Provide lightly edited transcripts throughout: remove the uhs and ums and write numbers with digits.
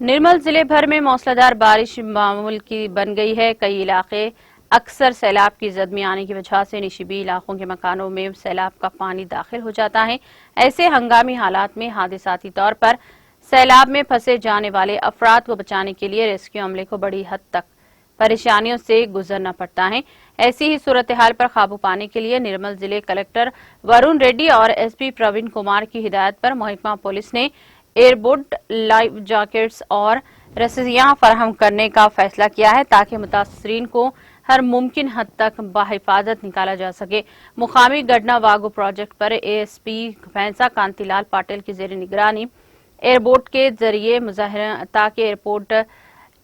निर्मल जिले भर में मौसलाधार बारिश मामूल की बन गई है। कई इलाके अक्सर सैलाब की जद में आने की वजह से निशिबी इलाकों के मकानों में सैलाब का पानी दाखिल हो जाता है। ऐसे हंगामी हालात में हादिसाती तौर पर सैलाब में फंसे जाने वाले अफराद को बचाने के लिए रेस्क्यू अमले को बड़ी हद तक परेशानियों से गुजरना पड़ता है। ऐसी ही सूरत हाल पर काबू पाने के लिए निर्मल जिले कलेक्टर वरुण रेड्डी और एसपी प्रवीण कुमार की हिदायत पर महकमा पुलिस ने एयरबोट, लाइफ जैकेट्स और रस्सियां फराहम करने का फैसला किया है ताकि मुतासरीन को हर मुमकिन हद तक बाहिफाजत निकाला जा सके। मुकामी गडना वागो प्रोजेक्ट पर एएसपी भैंसा कांतिलाल पाटिल की जेर निगरानी एयरबोट के जरिए मुजाहिरा ताकि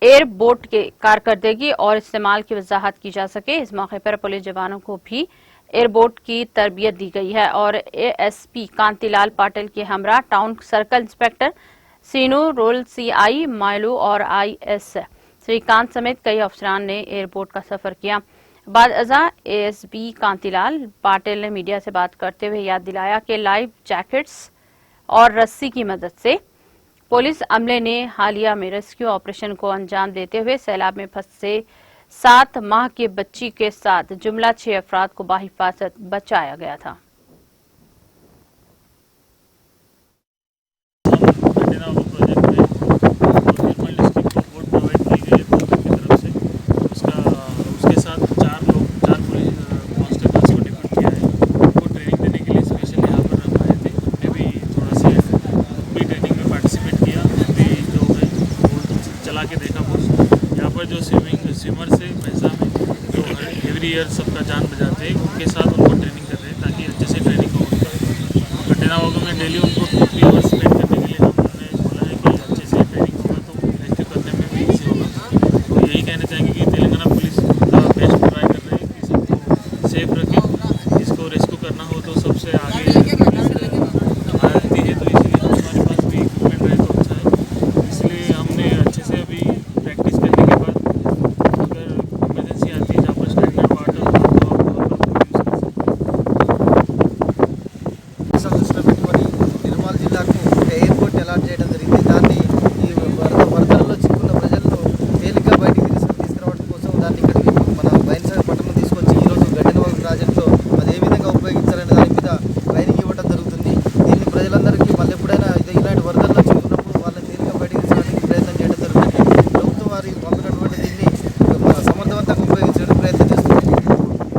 एयरबोट के कारकर्दगी और इस्तेमाल की वजाहत की जा सके। इस मौके पर पुलिस जवानों को भी एयरबोट की तरबियत दी गई है और एएसपी कांतिलाल पाटिल के हमरा टाउन सर्कल इंस्पेक्टर सीनू, रोल सीआई मायलू और आईएस श्रीकांत समेत कई अफसरान ने एयरपोर्ट का सफर किया। बाद अजा एएसपी कांतिलाल पाटिल ने मीडिया से बात करते हुए याद दिलाया कि लाइफ जैकेट्स और रस्सी की मदद से पुलिस अमले ने हालिया में रेस्क्यू ऑपरेशन को अंजाम देते हुए सैलाब में फंसे 7 माह की बच्ची के साथ जुमला 6 अफराद को बाहिफाजत बचाया गया था। चला के देखा बहुत यहाँ पर जो स्विमर से भैंसा में जो एवरी ईयर सबका जान बचाते हैं उनके साथ उनको ट्रेनिंग कर रहे हैं ताकि अच्छे से ट्रेनिंग हो। गड्ढे नावों में डेली उनको 2-3 आवर्स